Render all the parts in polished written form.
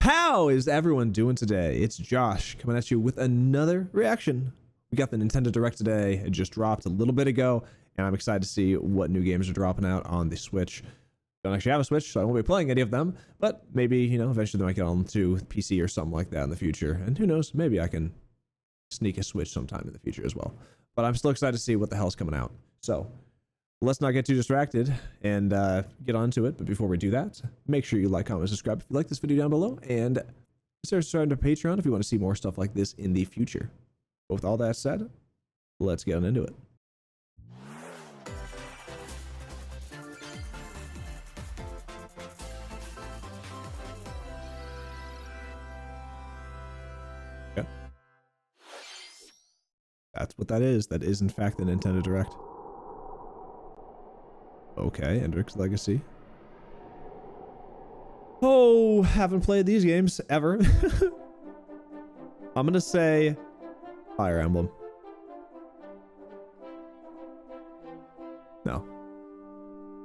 How is everyone doing today? It's Josh coming at you with another reaction. We got the Nintendo Direct today. It just dropped a little bit ago, and I'm excited to see what new games are dropping out on the Switch. Don't actually have a Switch, so I won't be playing any of them, but maybe, you know, eventually they might get on to PC or something like that in the future. And who knows, maybe I can sneak a Switch sometime in the future as well. But I'm still excited to see what the hell's coming out. So let's not get too distracted and get on to it. But before we do that, make sure you like, comment, subscribe if you like this video down below, and consider subscribing to Patreon if you want to see more stuff like this in the future. But with all that said, let's get on into it. Okay. That's what that is. That is in fact the Nintendo Direct. Okay, Endrick's Legacy. Oh, haven't played these games ever. I'm gonna say Fire Emblem. No.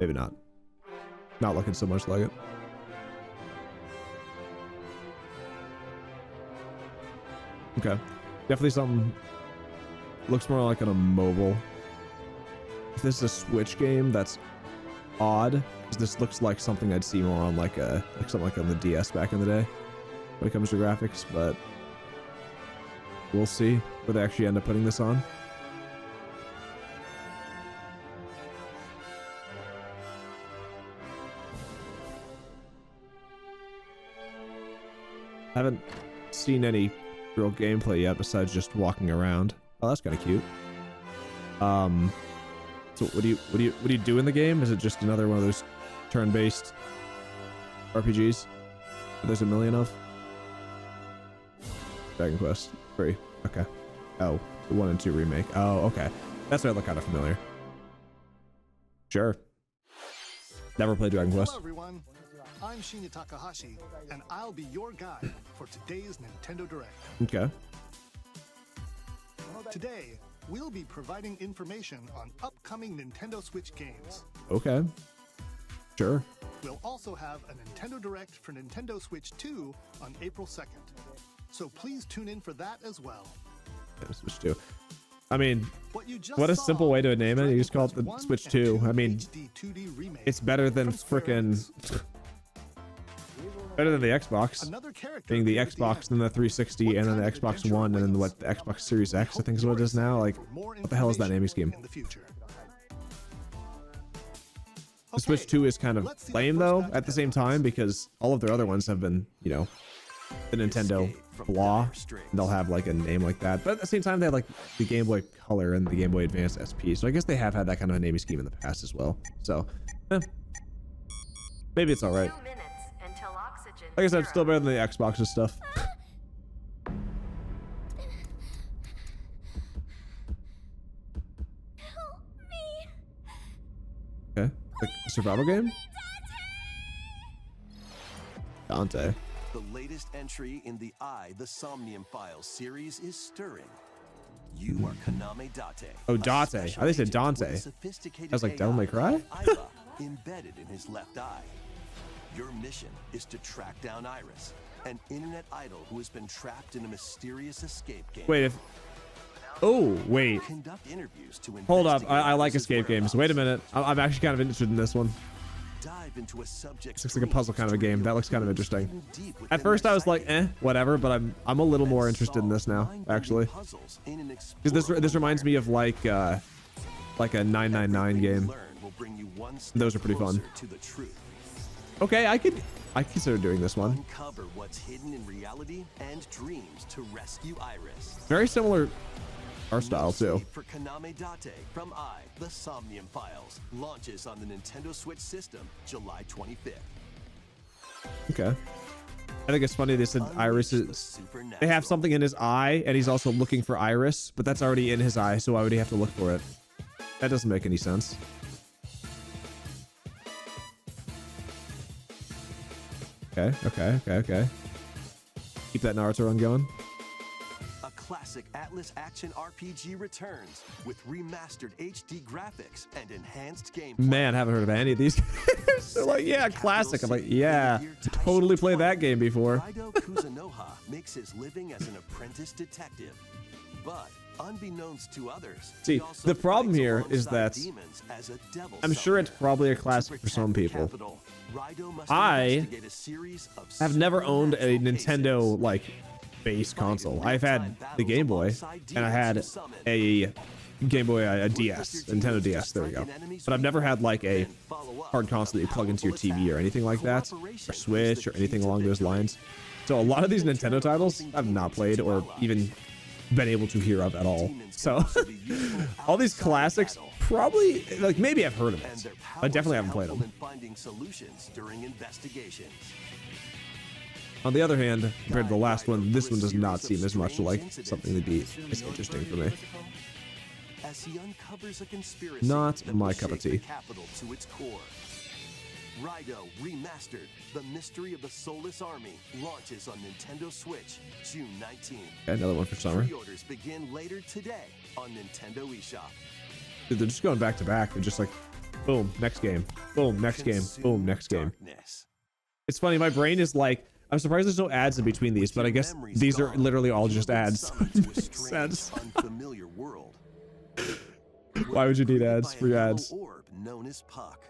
Maybe not. Not looking so much like it. Okay. Definitely something looks more like on a mobile. If this is a Switch game, that's odd, because this looks like something I'd see more on like something like on the DS back in the day when it comes to graphics, but we'll see where they actually end up putting this on. I haven't seen any real gameplay yet besides just walking around. Oh, that's kind of cute. So what do you do in the game? Is it just another one of those turn-based RPGs that there's a million of? Dragon Quest 3. Okay. Oh, the 1 and 2 remake. Oh, okay. That's why I look kind of familiar. Sure. Never played Dragon Quest. Hello everyone, I'm Shinya Takahashi, and I'll be your guide for today's Nintendo Direct. Okay. Today, we'll be providing information on upcoming Nintendo Switch games. Okay. Sure. We'll also have a Nintendo Direct for Nintendo Switch 2 on April 2nd. So please tune in for that as well. Yeah, Switch 2. I mean, What a simple way to name it. You just call it the Switch 2. I mean, it's better than frickin' better than the Xbox. Being the Xbox, then the 360, and then the Xbox One, and then what, the Xbox Series X, I think is what it is now. Like, what the hell is that naming scheme? The Switch 2 is kind of lame, though, at the same time, because all of their other ones have been, you know, the Nintendo blah. They'll have, like, a name like that. But at the same time, they have, like, the Game Boy Color and the Game Boy Advance SP. So I guess they have had that kind of a naming scheme in the past as well. So, maybe it's alright. Like I said, still better than the Xbox's stuff. Help me. Okay. Like a survival game? Dante. The latest entry in the The Somnium Files series is stirring. You are Kaname Date. Oh, Date. I think they said Dante. I was like, Devil May Cry? Embedded in his left eye. Your mission is to track down Iris, an internet idol who has been trapped in a mysterious escape game. Wait, if... Oh, wait. Conduct interviews to Hold up. I like Iris's escape games. Wait a minute. I'm actually kind of interested in this one. Dive into a subject's Looks like a puzzle kind of a game. That looks kind of interesting. deep within At first, their I was like, psyche. whatever, but I'm a little more interested in this now, actually. Because this reminds me of like a 999 game. Those are pretty fun. Okay, I consider doing this one. Uncover what's hidden in reality and dreams to rescue Iris. Very similar art style too. For Kaname Date from The Somnium Files launches on the Nintendo Switch system July 25th. Okay. I think it's funny they said Iris is... They have something in his eye, and he's also looking for Iris, but that's already in his eye, so why would he have to look for it? That doesn't make any sense. Okay. Keep that Naruto run going. A classic Atlas action RPG returns with remastered HD graphics and enhanced gameplay. Man, I haven't heard of any of these. They're like, yeah, classic. I'm like, yeah. totally played that game before. Raido Kuzunoha makes his living as an apprentice detective, but unbeknownst to others, See, he also the problem fights here is alongside that demons as a devil I'm sure it's summoner. probably a To classic for some protect the people. capital, Raido must I investigate a series of I've never owned a supernatural Nintendo cases. like base console. I've had the Game Boy and I had a Game Boy, a DS, Nintendo DS. There we go. But I've never had like a hard console that you plug into your TV or anything like that, or Switch or anything along those lines. So a lot of these Nintendo titles I've not played or even been able to hear of at all. So all these classics, probably like maybe I've heard of it. I definitely haven't played them. Finding solutions during investigations. On the other hand, compared to the last one, this one does not seem as much like something that'd be as interesting for me. As he uncovers a conspiracy Not that my will cup of shake the tea. capital to its core. Raido Remastered: The Mystery of the Soulless Army launches on Nintendo Switch June 19th. Okay, another one for summer. Pre-orders begin later today on Nintendo eShop. Dude, they're just going back to back. They're just like, boom, next game, boom, next game, boom, next game. Darkness. It's funny, my brain is like, I'm surprised there's no ads in between these, but I guess Memories these are gone, literally all just you'll be ads. summoned to a Makes strange, sense. unfamiliar world. Why would you need Created ads by for a your yellow ads? orb known as Puck.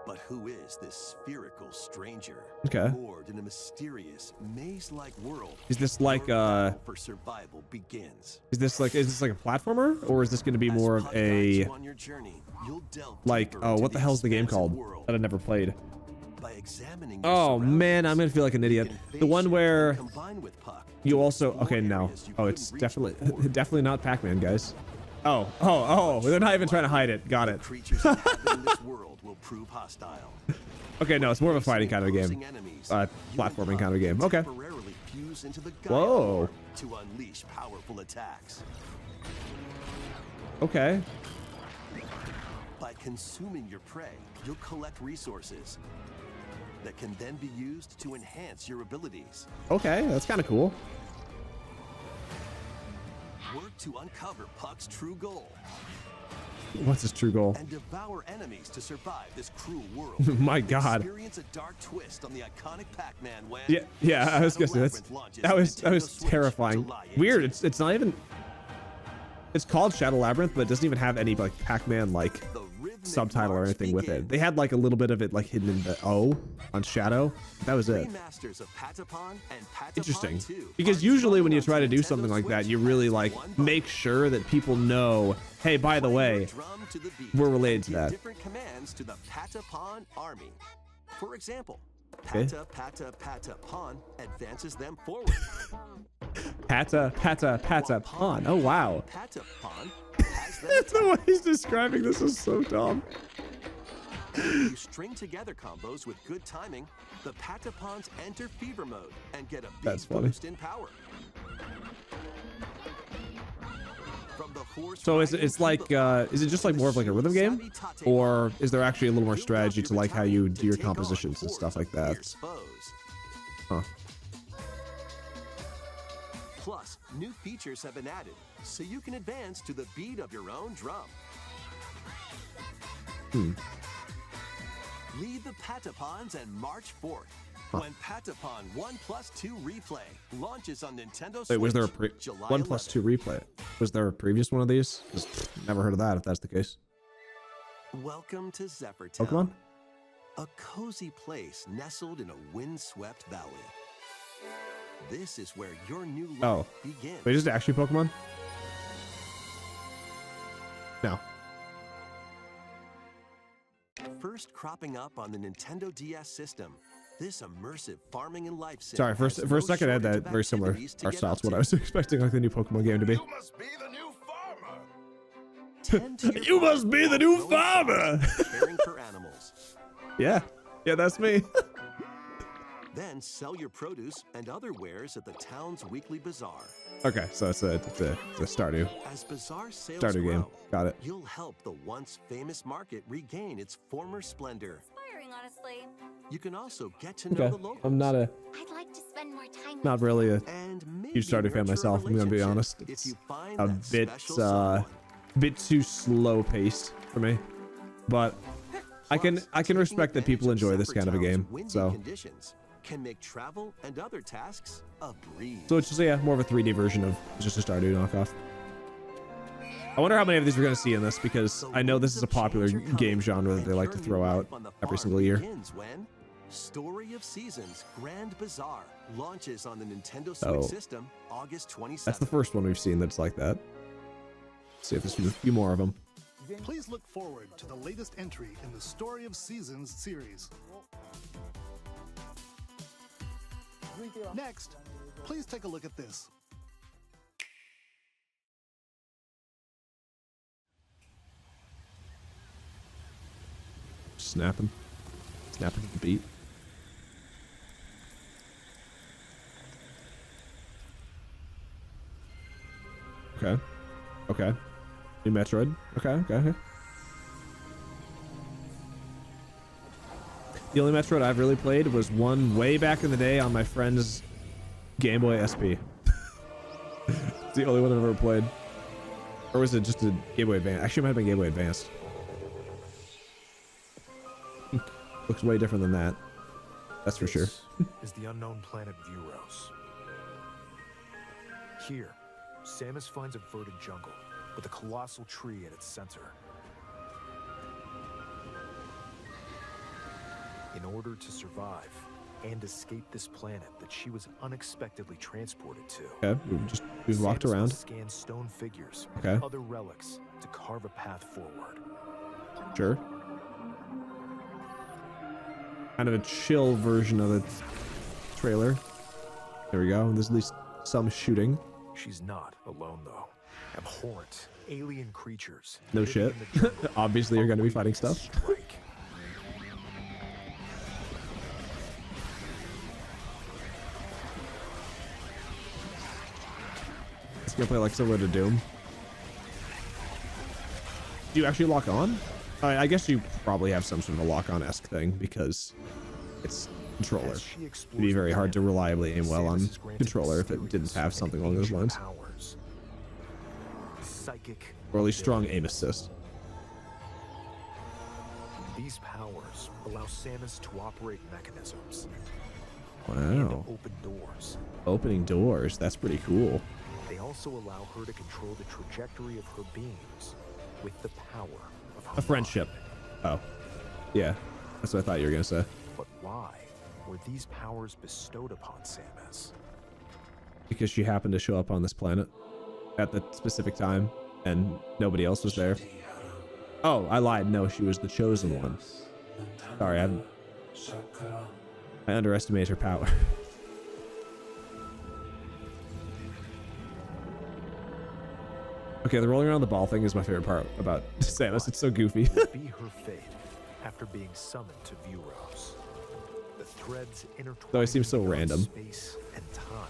But who is this spherical stranger? Okay. Moored in a mysterious, maze-like world. Is this like Your battle for survival begins. is this like a platformer, or is this going to be As more of Puck guides a you on your journey, you'll delve like deeper oh into what the hell's the game expansive called world. that I never played? By examining your Oh man, I'm gonna surroundings, feel like an you idiot. can The face one shift where and combine with Puck you to also explore okay no. areas you Oh, it's couldn't reach definitely before. not Pac-Man, guys. Oh, they're not even trying to hide it. Got it. Creatures inhabiting this world will prove hostile. Okay, no, it's more of a fighting kind of a game. Opposing enemies, Platforming you and kind of a game. Puck Okay. temporarily fuse into the Whoa. Gaia form to unleash powerful attacks. Okay. By consuming your prey, you'll collect resources that can then be used to enhance your abilities. Okay, that's kind of cool. Work to uncover Puck's true goal What's his true goal? and devour enemies to survive this cruel world. My God. Experience a dark twist on the iconic Pac-Man when Yeah, I was gonna say Shadow that's Labyrinth launches that on was Nintendo Switch terrifying. July Weird. 18th. It's not even. It's called Shadow Labyrinth, but it doesn't even have any like Pac-Man like The rhythmic subtitle or march anything with it. begins. They had like a little bit of it like hidden in the O on Shadow. That was it. Remasters of Patapon and Patapon Interesting. 2 Because are usually when you coming try to on do Nintendo something like that, Switch you really as like one bundle. make sure that people know, hey, by the Play way, your drum to the beat we're related and to give that. different commands to the Patapon army. For example, Okay. Patapon advances them forward. Pata Pon. Oh wow. Patapon has them The way he's describing this is so dumb. You string together combos with good timing, the Patapons enter fever mode and get a big That's funny. boost in power. From the horse So riding it's like Koopa is it just like more of like a rhythm game, savvy Tate or is there actually a little more build up strategy your to like how you battalion do your to take on compositions and hordes stuff like of that? fierce foes. Huh. Plus, new features have been added, so you can advance to the beat of your own drum. Lead the Patapons and march forth. When Patapon 1+2 Replay launches on Nintendo Switch, Wait, was there a July 1+2 replay? Was there a previous one of these? 'Cause never heard of that. If that's the case. 11th. Welcome to Zephyr Pokemon. a cozy place nestled in a windswept valley. This is where your new life Oh. begins. Wait, is it actually Pokemon? No. First cropping up on the Nintendo DS system, this immersive farming and life sim Sorry, for has a no second I had shortage that of very similar activities to art get style up to what to. I was expecting like the new Pokemon game to be. You must be the new farmer. Tend to your You must be the new growing crops, farmer. caring for animals. Yeah, that's me. Then sell your produce and other wares at the town's weekly bazaar. Okay, so it's a Stardew. As bazaar sales Stardew grow, game. Got it. you'll help the once famous market regain its former splendor. Inspiring, honestly. You can also get to know Okay, the locals. I'm not I'd like to spend more time with not really a and maybe huge Stardew fan nurture a myself. I'm gonna be relationship honest. If It's you find a that bit special someone. bit too slow paced for me, but I can Taking respect that people advantage enjoy this Zephyr kind of a Town's game. windy So conditions can make travel and other tasks a breeze. it's just, yeah, more of a 3D version of just a Stardew knockoff. I wonder how many of these we're gonna see in this, because I know this is a popular game genre that they like to throw out every single year. When Story of Seasons Grand Bazaar launches on the Nintendo Switch Oh. system August 27th. That's the first one we've seen that's like that. See if there's a few more of them. Please look forward to the latest entry in the Story of Seasons series. Next, please take a look at this. Snapping to the beat. Okay. New Metroid. Okay. The only Metroid I've really played was one way back in the day on my friend's Game Boy SP. It's the only one I've ever played. Or was it just a Game Boy Advance? Actually, it might have been Game Boy Advanced. Looks way different than that. That's for sure. Is the unknown planet Vuros. Here, Samus finds a verdant jungle with a colossal tree at its center. In order to survive and escape this planet that she was unexpectedly transported to, Okay, we've walked Samus around. must scan stone figures Okay. and other relics to carve a path forward. Sure. Kind of a chill version of the trailer. There we go. There's at least some shooting. She's not alone though. Abhorrent alien creatures. No living shit. in the jungle Obviously, you're gonna be are fighting waiting to stuff. strike. It's gonna play like similar to Doom. Do you actually lock on? I guess you probably have some sort of a lock-on-esque thing because it's controller. As she It'd be very hard to reliably aim well on Samus is granted controller if it mysterious didn't have and something along those ancient lines, powers. Psychic or at least strong ability. aim assist. These powers allow Samus to operate mechanisms and Wow, open doors. opening doors. That's pretty cool. They also allow her to control the trajectory of her beams with the power of her A friendship. Oh, yeah. That's what I thought you were gonna say. mind. But why were these powers bestowed upon Samus? Because she happened to show up on this planet at the specific time and nobody else was there. Oh, I lied. No, she was the chosen one. Sorry, I underestimated her power. Okay, the rolling around the ball thing is my favorite part about Samus. It's so goofy. Would be her fate after being summoned to Vuros. The threads intertwined Though it seems so random. space and time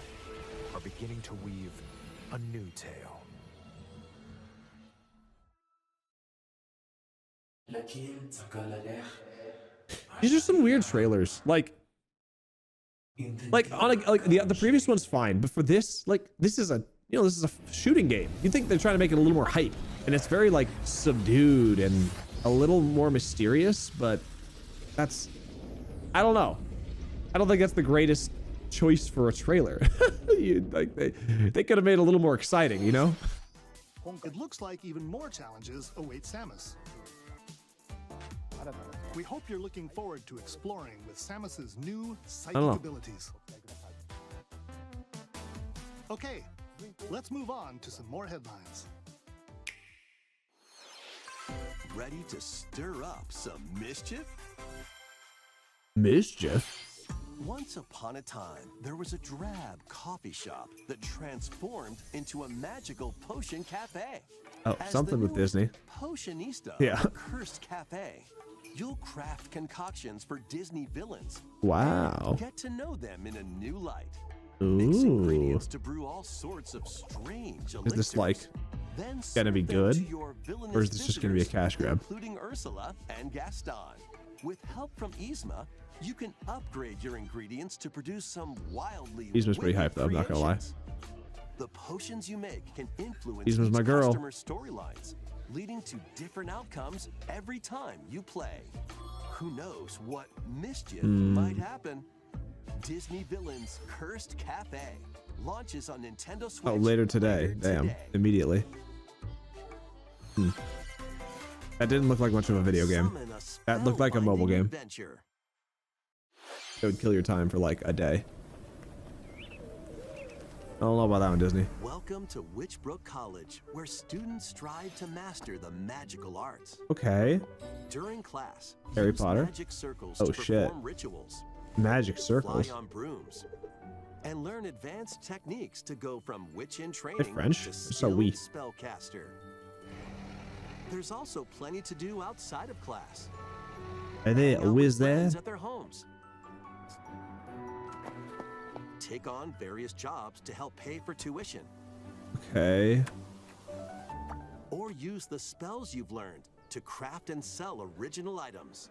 are beginning to weave a new tale. These are some weird trailers. Like on the previous one's fine, but for this, like, this is a shooting game. You think they're trying to make it a little more hype, and it's very like subdued and a little more mysterious, but that's, I don't know. I don't think that's the greatest choice for a trailer. They could have made it a little more exciting, you know? It looks like even more challenges await Samus. We hope you're looking forward to exploring with Samus's new psychic know. abilities. Okay, let's move on to some more headlines. Ready to stir up some mischief? Mischief. Once upon a time, there was a drab coffee shop that transformed into a magical potion cafe. Oh, As something the with newest Disney. Potionista Yeah. of the Cursed Cafe, you'll craft concoctions for Disney villains. Wow. And get to know them in a new light. Mix Ooh. ingredients to brew all sorts of strange elixirs. Is this like Then gonna be serve them good? to your villainous Or is this just gonna be a visitors, cash grab? Including Ursula and Gaston. With help from Yzma, you can upgrade your ingredients to produce some wildly Yzma's pretty wicked hype, though, I'm not gonna lie. creations. The potions you make can influence Yzma's each my girl. customer's storylines, leading to different outcomes every time you play. Who knows what mischief might happen? Disney Villains Cursed Cafe launches on Nintendo Switch. Oh, later today. Damn, immediately. That didn't look like much of a video game. That looked like a mobile game. Adventure. It would kill your time for like a day. I don't know about that one, Disney. Welcome to Witchbrook College, where students strive to master the magical arts. Okay. During class, Harry use Potter? magic circles Oh, to shit. perform rituals, Magic circles. fly on brooms, and learn advanced techniques to go from witch in training French? to They're so wee. skilled spellcaster. There's also plenty to do outside of class. Are they Hang out always with there? friends at their homes. Take on various jobs to help pay for tuition, Okay. or use the spells you've learned to craft and sell original items.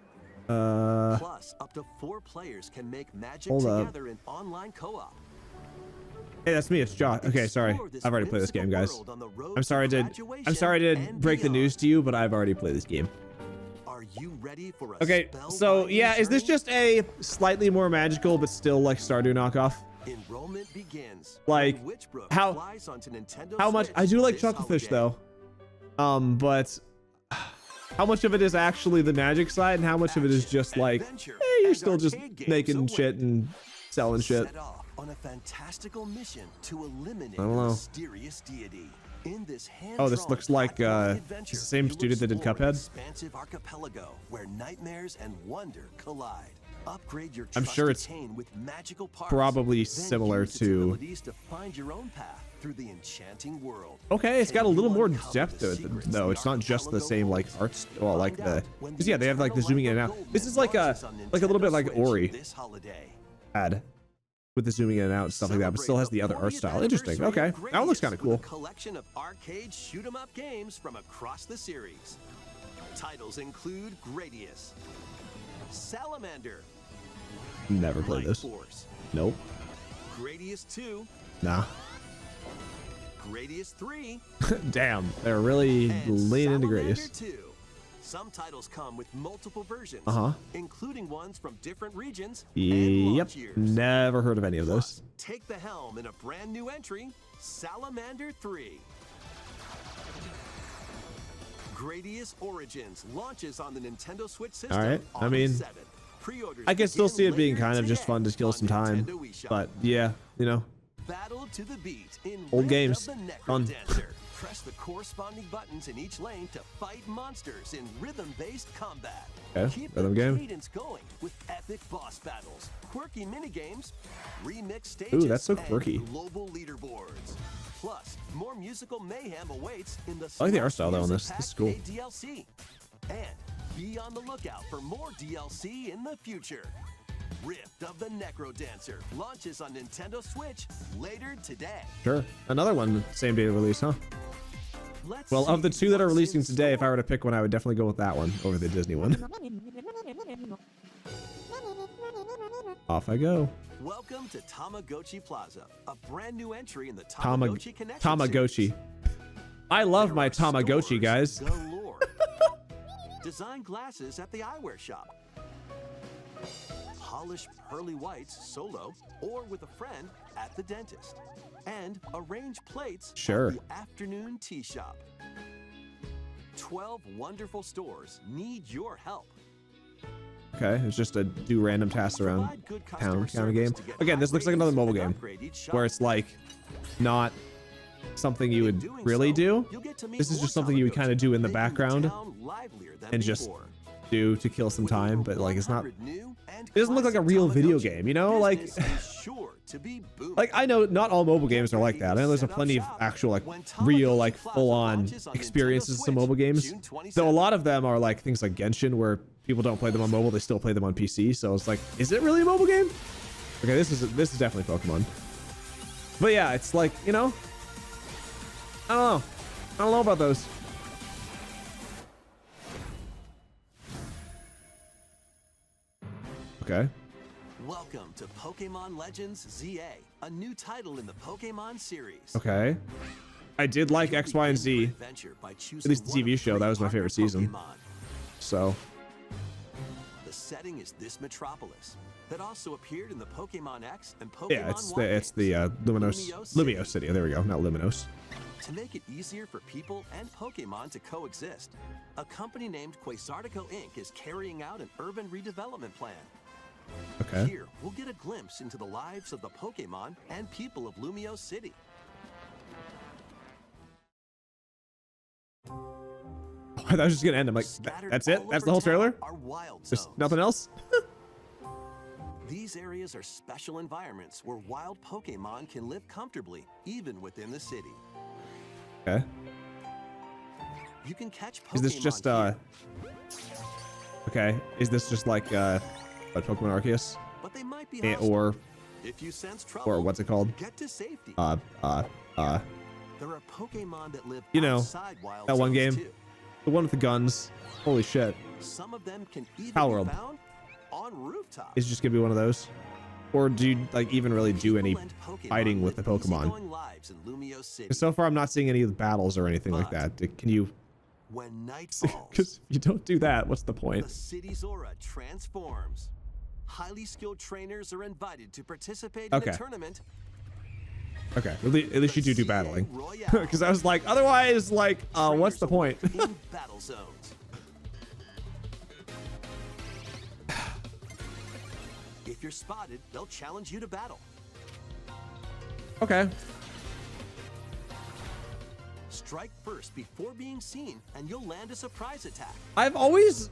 Uh, Plus, up to 4 players can make magic Hold up. together in online co-op. hey, that's me. It's Josh. Okay, sorry. Explore this I've already played this game, whimsical guys. world on the road I'm sorry I to did. I'm sorry I graduation did and break the beyond. news to you, but I've already played this game. Are you ready for a Okay, so spellbinding yeah, is this journey? just a slightly more magical but still like Stardew knockoff? Enrollment begins Like, when Witchbrook how- flies onto Nintendo How much? Switch I do like this Chucklefish holiday. though. But how much of it is actually the magic side, and how much of it is just like, Adventure, hey, you're and still just arcade games making await. shit and selling shit? Set off on a fantastical mission to eliminate I don't a know. mysterious deity. In this Oh, this hand-drawn looks like, black-and-white it's the adventure, same you'll studio that did explore an Cuphead. expansive archipelago where nightmares and wonder collide. Upgrade your I'm sure trusted it's cane with magical parts, probably then similar use its to- abilities to find your own path through the enchanting world. Okay, it's got a And little you'll more uncover depth the to it secrets though. the It's not just the same like archipelago arts. Well, like Find the, out when cause yeah, they have like the Eternal zooming in and Life out. of This is like a launches on little bit Nintendo like Switch Ori this holiday. ad with the zooming in and out and stuff like that, but still has the other art style. Interesting. Okay, that one looks kind of cool. A collection of arcade shoot 'em up games from across the series. Titles include Gradius, Salamander, Never played Light this. Force, Nope. Gradius 2, Nah. Gradius 3, Damn, they're really and leaning into Salamander Gradius. 2. Some titles come with multiple versions, including ones from different regions and Yep. launch years. Never heard of any of those. Plus, take the helm in a brand new entry, Salamander 3. Gradius Origins launches on the Nintendo Switch system All right, I August mean, 7th. Pre-orders I can still begin see it being later kind of just today fun to kill on some time. Nintendo eShop. But yeah, you know, Battle to the beat in Old Red games. of the Fun. Necrodancer. Press the corresponding buttons in each lane to fight monsters in rhythm-based combat. Okay, Keep rhythm the game. cadence going with epic boss battles, quirky minigames, remix stages, Ooh, that's so and quirky. global leaderboards. Plus, more musical mayhem awaits in the I like the Smart art style, though, on Music this. This is Pack cool. Paid DLC. And be on the lookout for more DLC in the future. Rift of the Necrodancer launches on Nintendo Switch later today. sure. Another one, same day of release, huh? Let's Well, of the see two that are what's releasing in today, if I store. were to pick one, I would definitely go with that one over the Disney one. Off I go. Welcome to Tamagotchi Plaza, a brand new entry in the Tamagotchi Connection Tamagotchi. series. I love There my are Tamagotchi, stores guys. galore. Design glasses at the eyewear shop. Polish pearly whites solo or with a friend at the dentist. And arrange plates Sure. at the afternoon tea shop. 12 wonderful stores need your help. Okay, it's just a do random tasks around Provide good town customer kind of game. service to get Again, this high looks like another ratings mobile and game upgrade each shop. where it's like not something you In would doing really so, do. you'll get to meet This is more just something you would kind of do in the Tamagotchi, making background town livelier than and just before. do to kill some With over time, but like it's not. 100 new and It doesn't look like a classic real video Tamagotchi. game, you know? Like, Business is sure to be booming. like I know not all mobile games are like that. I know there's a plenty of actual like real like full-on experiences to mobile games. Though a lot of them are like things like Genshin where people don't play them on mobile, they still play them on PC. So it's like, is it really a mobile game? Okay, this is definitely Pokemon. But yeah, it's like, you know, I don't know. I don't know about those. Okay. Welcome to Pokemon Legends ZA, a new title in the Pokemon series. Okay. I did like You X, Y, and begin your Z. adventure by At choosing least the one TV of show, three that was my favorite partner season. Pokemon. So The the setting is this metropolis that also appeared in the Pokemon X and Pokemon Yeah, Y it's the games. Lumio City. There we go. Not Luminos. To make it easier for people and Pokemon to coexist, a company named Quasartico Inc. is carrying out an urban redevelopment plan. Okay. Here, we'll get a glimpse into the lives of the Pokemon and people of Lumio City. I thought I was just gonna end. I'm like, that's it? That's the whole trailer? Are wild There's zones. nothing else? These areas are special environments where wild Pokemon can live comfortably, even within the city. Okay. You can catch Pokemon Is this just here, okay? Is this just like what, Pokemon Arceus? but they might be Eh, hostile. or If you sense trouble, or what's it called? get to safety. Uh There are Pokemon that live you know, outside wild that one zones game. too. The one with the guns. Holy shit. Some of them can even Power be World. found on rooftops. Is it just gonna be one of those? Or do you like even really do any People and Pokemon fighting with the live Pokemon? easygoing lives in Lumio City. 'Cause so far I'm not seeing any of the battles or anything like But- that. Can you? When night falls, Because if you don't do that, what's the the point? city's aura transforms. Highly skilled trainers are invited to participate in Okay. a tournament. Okay, at least you do CA battling. Royale. Because I was like, otherwise, like, what's the point? Trainers will work in battle zones. If you're spotted, they'll challenge you to battle. Okay. Strike first before being seen, and you'll land a surprise attack. I've always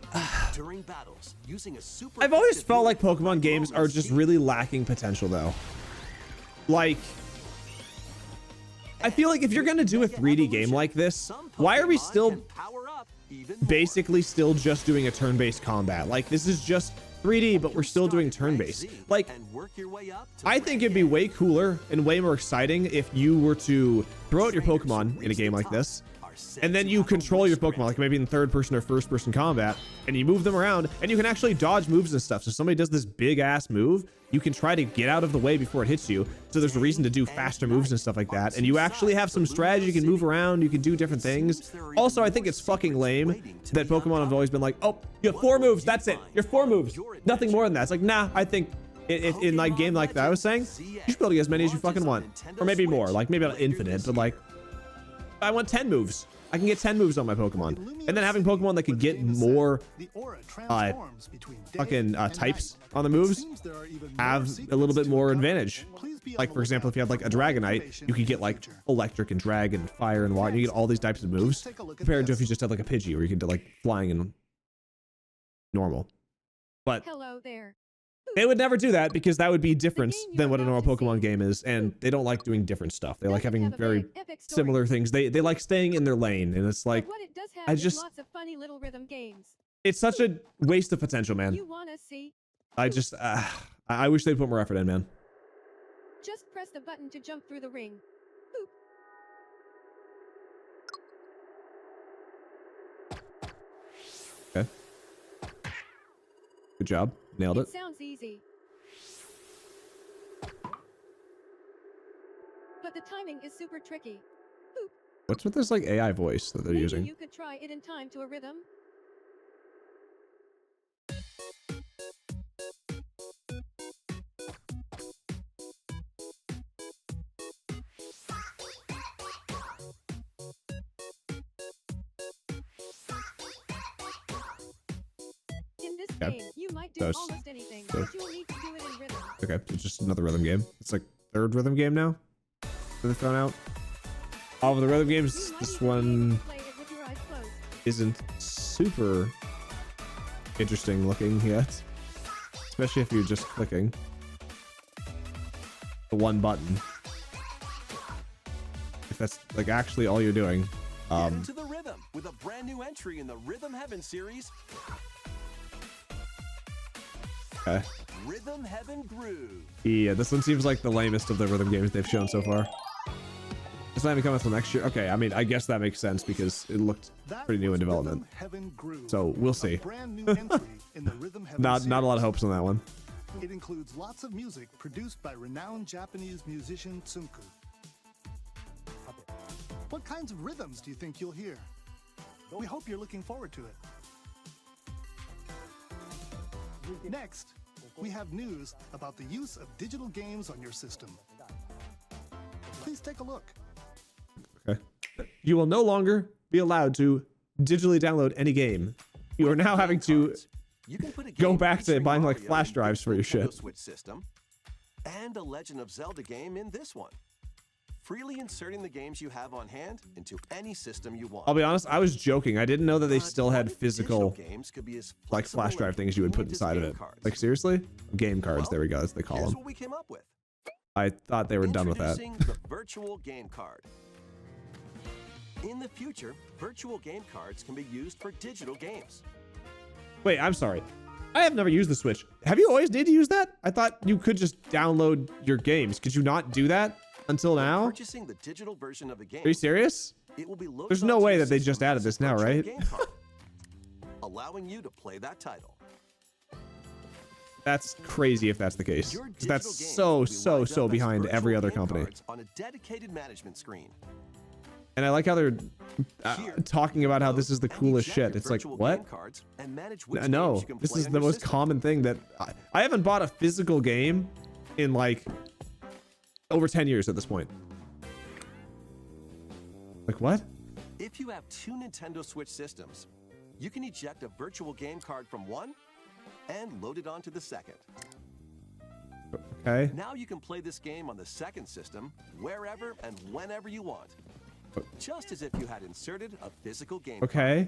During battles, using a super I've always effective felt move like Pokemon called games are just Speed. really lacking potential though. Like, I feel like if you're gonna do a 3D game like this, Some why are we Pokemon still can power up even more. basically still just doing a turn-based combat? Like, this is just 3D, but we're still doing turn-based. Like, and work your way up to I think it'd be way cooler and way more exciting if you were to throw out your trainers who Pokemon in a reach game the like top this, are said and then to you have a control your wish Pokemon, like granted. maybe in third-person or first-person combat, and you move them around, and you can actually dodge moves and stuff. So somebody does this big-ass move, you can try to get out of the way before it hits you, so there's a reason to do faster moves and stuff like that, and you actually have some strategy, you can move around, you can do different things. Also, I think it's fucking lame that Pokemon have always been like, oh, you have 4 moves, that's it, you're 4 moves, nothing more than that. It's like, nah, I think in like game like that I was saying, you should be able to get as many as you fucking want, or maybe more, like maybe not infinite, but like, I want 10 moves. I can get 10 moves on my Pokemon. And then having Pokemon that could get more fucking types on the moves have a little bit more advantage. Like, for example, if you had like a Dragonite, you could get like electric and dragon and fire and water. You get all these types of moves compared to if you just had like a Pidgey where you could do like flying and normal. But Hello there. they would never do that because that would be different than what a normal Pokemon game is, and they don't like doing different stuff. They like having very similar things. They like staying in their lane, and it's like, what it does have I is just- lots of funny little rhythm games. it's such a waste of potential, man. You wanna see? I wish they'd put more effort in, man. Just press the button to jump through the ring. Boop. Okay. Good job. Nailed it. It sounds easy. But the timing is super tricky. Boop. What's with this like AI voice that they're Maybe using? you could try it in time to a rhythm. In this Okay. game, you might do That's- almost anything, so- but you'll need to do it in rhythm. Okay, it's just another rhythm game. It's like third rhythm game now that they've thrown out. All of the rhythm games, You might this even be able one to play it with your eyes closed. isn't super interesting looking yet, especially if you're just clicking the one button. If that's like actually all you're doing. Get into the rhythm with a brand new entry in the Rhythm Heaven series, Okay. Rhythm Heaven Groove. Yeah, this one seems like the lamest of the rhythm games they've shown so far. It's not even coming until next year. Okay, I mean, I guess that makes sense because it looked pretty new in development. So we'll see. Brand new entry in the Rhythm Heaven Not a lot of series. hopes on that one. It includes lots of music produced by renowned Japanese musician Tsunku. What kinds of rhythms do you think you'll hear? We hope you're looking forward to it. Next, we have news about the use of digital games on your system. Please take a look. Okay. You will no longer be allowed to digitally download any game. You are now having to go back to buying like flash drives for your shit. Switch system and a Legend of Zelda game in this one. Freely inserting the games you have on hand into any system you want. I'll be honest, I was joking. I didn't know that they still had physical games could be as like flash drive things you would put inside of it. Like seriously? Game cards, there we go, as they call Here's them. what we came up with. I thought they were done with that. Introducing the virtual game card. In the future, virtual game cards can be used for digital games. Wait, I'm sorry. I have never used the Switch. Have you always needed to use that? I thought you could just download your games. Could you not do that until now? Purchasing the digital version of the game. Are you serious? It will be loaded There's no onto way your that they system just added as a this now, virtual right? game card, allowing you to play that title. That's crazy if that's the case. Your 'Cause digital that's games so, will be so, lined so up as behind every virtual other game company. cards on a dedicated management screen. And I like how they're Here, talking about how this is the and coolest eject shit. your It's like, virtual what? game cards and manage which No, games you can this play is on the your most system. common thing that I haven't bought a physical game in like over 10 years at this point. Like what? If you have two Nintendo Switch systems, you can eject a virtual game card from one and load it onto the second. Okay. Now you can play this game on the second system wherever and whenever you want. Just as if you had inserted a physical game card. Okay.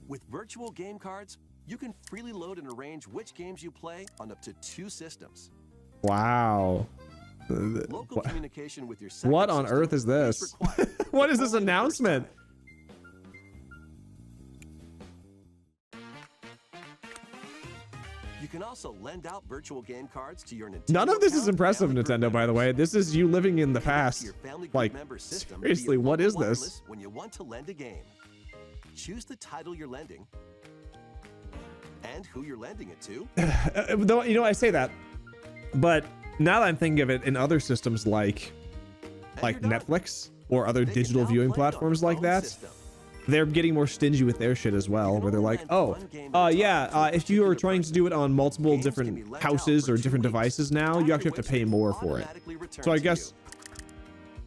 With virtual game cards, you can freely load and arrange which games you play on up to two systems. Wow. Local communication with your second What on system earth is this? required. What is this Only the first announcement? time. You can also lend out virtual game cards to your Nintendo None of this is account, impressive, family group Nintendo, by the members. way. This is you living in the Connect to past. your family group Like, member system seriously, via what is mobile this? wireless when you want to lend a game. Choose the title you're lending and who you're lending it to. Though, you know, I say that, but now that I'm thinking of it in other systems like you're done. Netflix or other They can digital now viewing play it on platforms your like own that, system. they're getting more stingy with their shit as well, where they're like, oh, if you are trying to do it on multiple Games can be different lent out houses for or 2 different weeks, devices now, you after actually have to which pay they more for it. automatically return So I to guess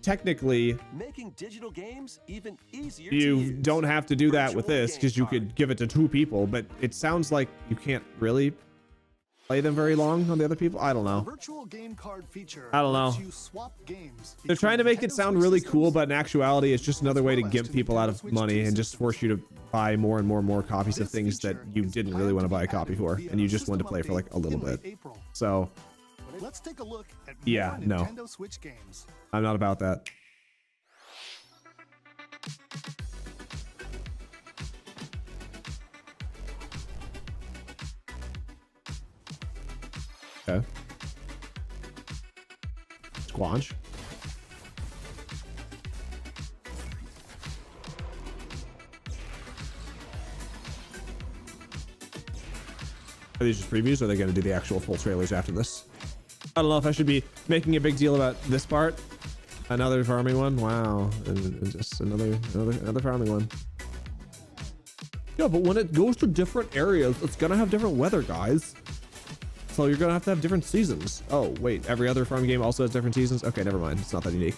technically you, making digital games even easier you to use. don't have to do that with Virtual this game because you card. could give it to 2 people, but it sounds like you can't really play them very long on the other people. I don't know. Virtual game card feature I don't lets know. you swap games They're trying to make it sound really cool, but in actuality, it's just another way to give people out of money and just force you to buy more and more and more copies of things that you didn't really want to buy a copy for, and you just wanted to play for like a little bit. So Let's take a look at Yeah, more no. Nintendo Switch games. I'm not about that. Okay. Squanch. Are these just previews, or are they going to do the actual full trailers after this? I don't know if I should be making a big deal about this part. Another farming one? Wow. And just another farming one. Yeah, but when it goes to different areas, it's gonna have different weather, guys. So you're gonna have to have different seasons. Oh, wait, every other farm game also has different seasons? Okay, never mind. It's not that unique.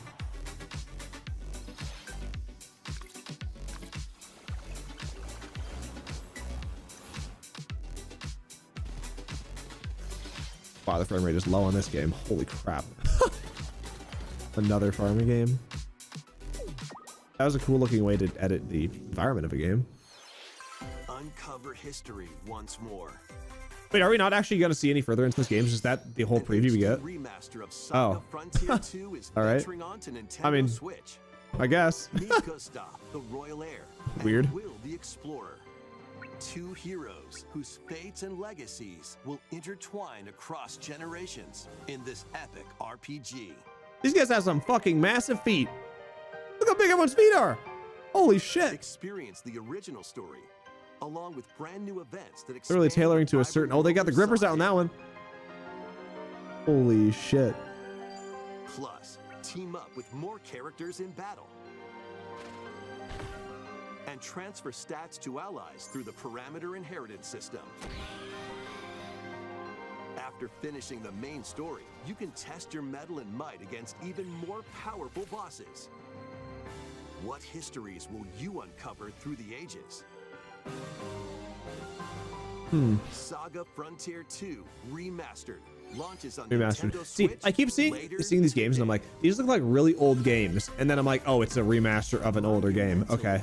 Wow, the frame rate is low on this game. Holy crap. Another farming game. That was a cool looking way to edit the environment of a game. Uncover history once more. Wait, are we not actually going to see any further into this game? Is that the whole An preview we HD get? Remaster of Saga Frontier 2 is All right. venturing onto Nintendo I mean, Switch. I guess. Meet Gustav, the Royal Heir. Weird. And Will, the Explorer. 2 heroes whose fates and legacies will intertwine across generations in this epic RPG. These guys have some fucking massive feet. Look how big everyone's feet are. Holy shit. Experience the original story, along with brand new events that They're really expand tailoring the to a certain... vibrant Oh, they got the world of grippers out in that Saga. one. Holy shit. Plus, team up with more characters in battle. And transfer stats to allies through the parameter inheritance system. After finishing the main story, you can test your mettle and might against even more powerful bosses. What histories will you uncover through the ages? Saga Frontier 2 Remastered launches on Remastered. Nintendo See, Switch I keep seeing these games and I'm like, these look like really old games, and then I'm like, oh, it's a remaster of an older game. Okay,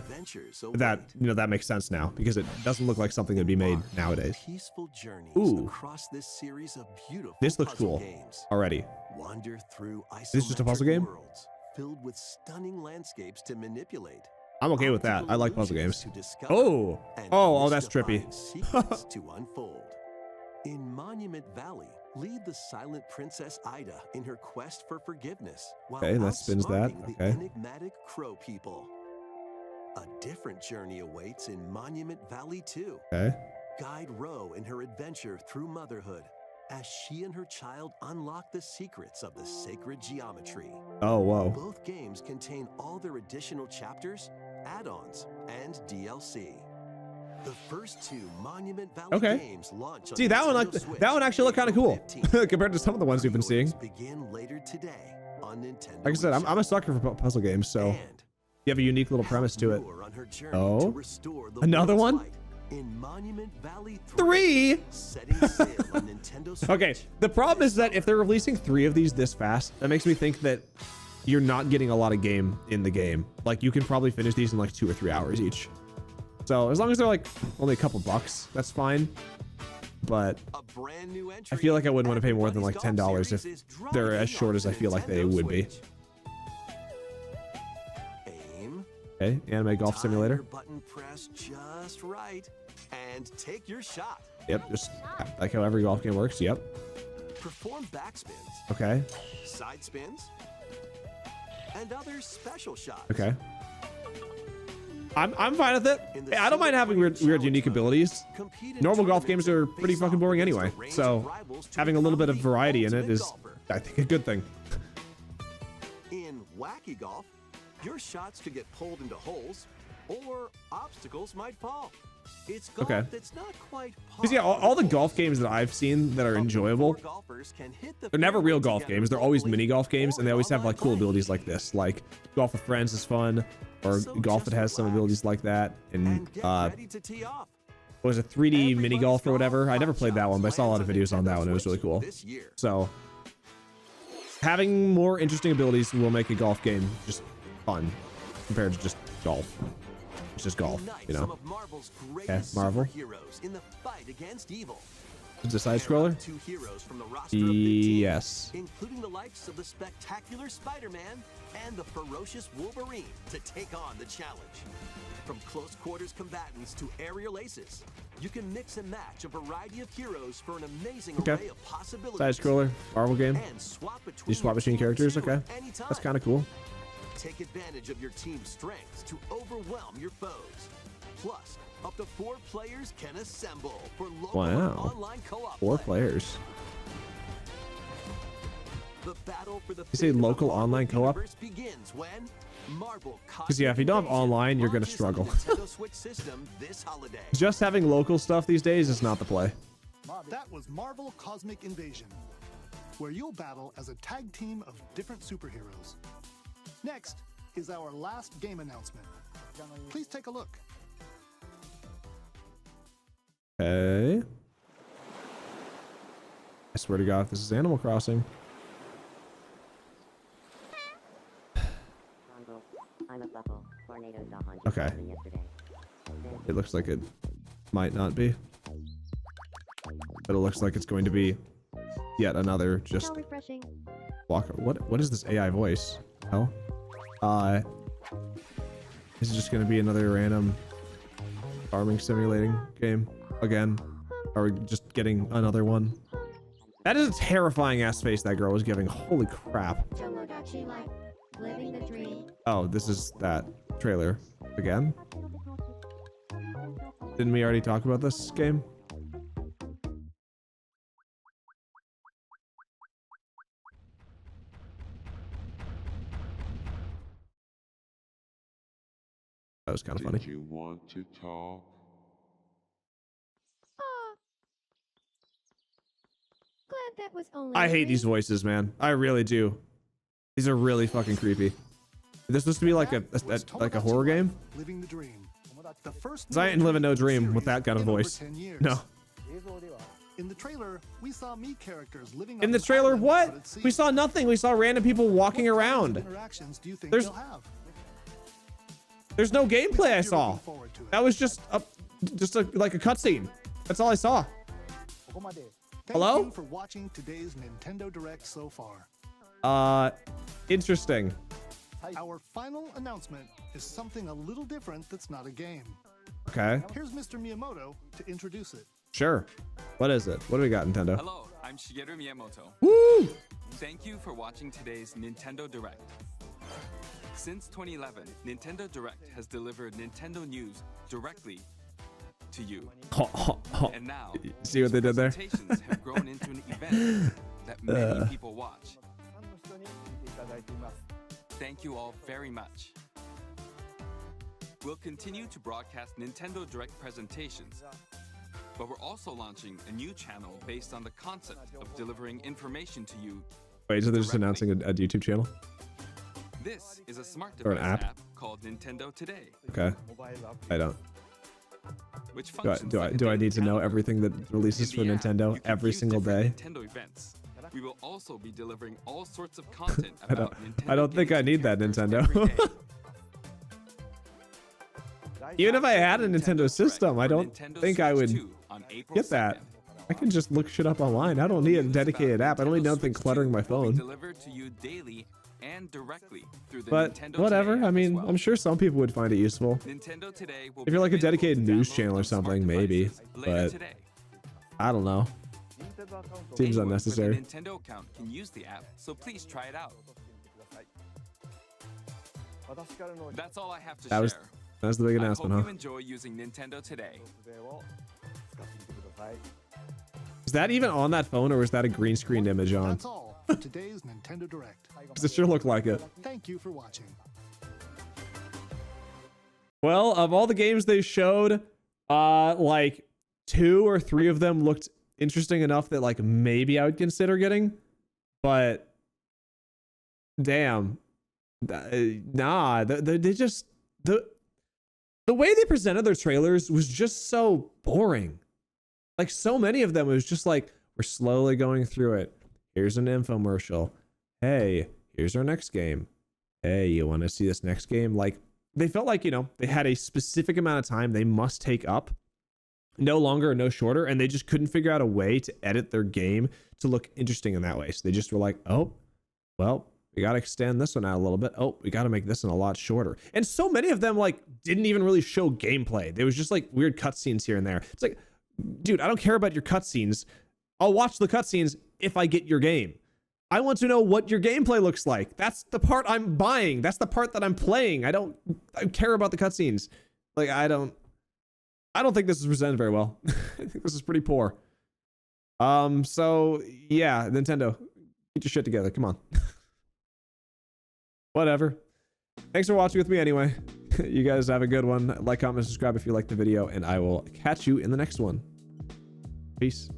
that that makes sense now because it doesn't look like something that'd be made nowadays. Peaceful journeys Ooh. across this series of beautiful This looks puzzle cool games. already. Wander through Is this just a puzzle isometric game? worlds filled with stunning landscapes to manipulate. I'm okay with that. Optical I like puzzle illusions games. to discover, Oh, and oh, that's trippy. mystifying secrets to unfold. In Monument Valley, lead the silent Princess Ida in her quest for forgiveness while Okay, that spins that. outsmarting the Okay. enigmatic Crow people. A different journey awaits in Monument Valley 2. Okay. Guide Ro in her adventure through motherhood as she and her child unlock the secrets of the sacred geometry. Oh, whoa. Both games contain all their additional chapters, add-ons, and DLC. The first two Monument Valley Okay. games launch on See, that one, Nintendo Switch that one actually looked kind of cool April 15th. compared to some of the ones we've been seeing. Begin later today on Nintendo. Like I said, I'm a eShop. sucker for puzzle games, so And you have a unique little premise to it. Roar on her journey Oh? to restore the Another world's one? light in Monument Valley 3. Setting sail on Nintendo Switch. Okay, the problem is that if they're releasing 3 of these this fast, that makes me think that you're not getting a lot of game in the game. Like, you can probably finish these in like 2 or 3 hours each. So as long as they're like only a couple bucks, that's fine. But A brand new entry I feel like I wouldn't want to pay more than like Everybody's Golf $10 if Series is they're dropping as short on as I feel like they Nintendo would be. Switch. Aim. Okay, Anime Golf Time Simulator. your button press just right and take your shot. Yep, just like how every golf game works. Yep. Perform backspins, Okay. side spins, and other special shots. Okay. I'm fine with it. In the Hey, I don't mind having weird, single-player unique challenge mode, abilities. compete in Normal golf tournaments games are and pretty face fucking off boring against anyway. a range So of rivals to having a little bit of become the variety in it ultimate is, golfer. I think, a good thing. In wacky golf, your shots could get pulled into holes, or obstacles might fall. It's golf Okay. that's not quite Because yeah, all the golf games that I've seen that are enjoyable, they're never real golf games. They're always mini golf games, and they always have like cool abilities like this. Like golf with friends is fun, or golf that has some abilities like that. And ready to tee off. what was it, 3D mini Everybody's golf or whatever? I golf never played that one, but I saw a lot of lands videos on that Nintendo one. It was really Switch cool. this year. So having more interesting abilities will make a golf game just fun compared to just golf. It's just golf, Unite you some know. of Marvel's greatest Marvel. superheroes in the fight against evil. Is it a side Pair up scroller? 2 heroes from the roster of big teams, Yes. including the likes of the spectacular Spider-Man and the ferocious Wolverine to take on the challenge. From close quarters combatants to aerial aces, you can mix and match a variety of heroes for an amazing Okay. array of possibilities. Side scroller, Marvel game. And swap between You swap your between team characters, too, okay. anytime. That's kind of cool. Take advantage of your team's strengths to overwhelm your foes. Plus, up to 4 players can assemble for local and Wow. online co-op 4 play. players. The battle for the You say fate of the local Marvel online co-op? universe begins when Marvel Because yeah, if you don't have online, you're gonna launches on the struggle. Nintendo Switch system this holiday. Just having local stuff these days is not the play. That was Marvel Cosmic Invasion, where you'll battle as a tag team of different superheroes. Next is our last game announcement. Please take a look. Okay. I swear to God, if this is Animal Crossing. Okay. It looks like it might not be. But it looks like it's going to be yet another just How refreshing. walk. What is this AI voice? Hell? Is it just gonna be another random farming simulating game again? Are we just getting another one? That is a terrifying ass face that girl was giving. Holy crap. Tomodachi life. Living the dream. Oh, this is that trailer again. Didn't we already talk about this game? That was kind of funny. Did you want to talk? Ah. Glenn, But that was only. I hate these voices, man. I really do. These are really fucking creepy. This supposed to be like a horror game? Living the dream. The first 'Cause I ain't living no dream with that kind of in over voice. 10 years. No. In the trailer, we saw Mii characters living In on the an trailer, island what? out at sea. We saw nothing. We saw random people walking What kinds of around. interactions do you think There's- they'll have? There's no We gameplay I hope you're saw. looking forward to it. That was just like a cutscene. That's all I saw. Thank Hello? you for watching today's Nintendo Direct so far. Interesting. Our final announcement is something a little different that's not a game. Okay, Here's Mr. Miyamoto to introduce it. sure. What is it? What do we got, Nintendo? Hello, I'm Shigeru Miyamoto. Woo! Thank you for watching today's Nintendo Direct. Since 2011, Nintendo Direct has delivered Nintendo news directly to you. And now, See what they did there? presentations have grown into an event that many people watch. Thank you all very much. We'll continue to broadcast Nintendo Direct presentations, but we're also launching a new channel based on the concept of delivering information to you. Wait, so they're just announcing a YouTube channel? This is a smart Or an device app? app called Nintendo Today, Okay. I don't. which Do I, functions do I, like a do I daily need to know calendar. everything that releases In for the app, Nintendo you can every view single day? different Nintendo events. We will also be delivering all sorts of content I don't- about Nintendo I don't think I games need that, and Nintendo. characters every day. Even if I had a Nintendo Nintendo Direct system, I for don't Nintendo think I Switch would 2 on April get that. 2nd. I can just look shit up online. I don't need a News dedicated about app. I don't need Nintendo nothing Switch cluttering 2 my will be phone. delivered to you daily and directly through the But Nintendo whatever. Today I app mean, as well. I'm sure some people would find it useful. Nintendo Today will If you're be like a available dedicated to news download channel or on smart something, maybe, devices later but today. I don't know. Seems Anyone unnecessary. with a Nintendo account can use the app, so please try it out. That's all I have to That was share. That's the big I hope announcement, you huh? enjoy using Nintendo Today. Is that even on that phone, or is that a green screened image on? That's all for today's Nintendo Direct. Does it sure look like it? Thank you for watching. Well, of all the games they showed, like 2 or 3 of them looked interesting enough that like maybe I would consider getting, but damn, nah, they just the way they presented their trailers was just so boring. Like so many of them, it was just like, we're slowly going through it. Here's an infomercial. Hey, here's our next game. Hey, you want to see this next game? Like, they felt like, you know, they had a specific amount of time they must take up, no longer or no shorter, and they just couldn't figure out a way to edit their game to look interesting in that way. So they just were like, oh, well, we got to extend this one out a little bit. Oh, we got to make this one a lot shorter. And so many of them like didn't even really show gameplay. There was just like weird cutscenes here and there. It's like, dude, I don't care about your cutscenes. I'll watch the cutscenes if I get your game. I want to know what your gameplay looks like. That's the part I'm buying. That's the part that I'm playing. I care about the cutscenes. Like, I don't think this is presented very well. I think this is pretty poor. So yeah, Nintendo, get your shit together. Come on. Whatever. Thanks for watching with me anyway. You guys have a good one. Like, comment, subscribe if you liked the video, and I will catch you in the next one. Peace.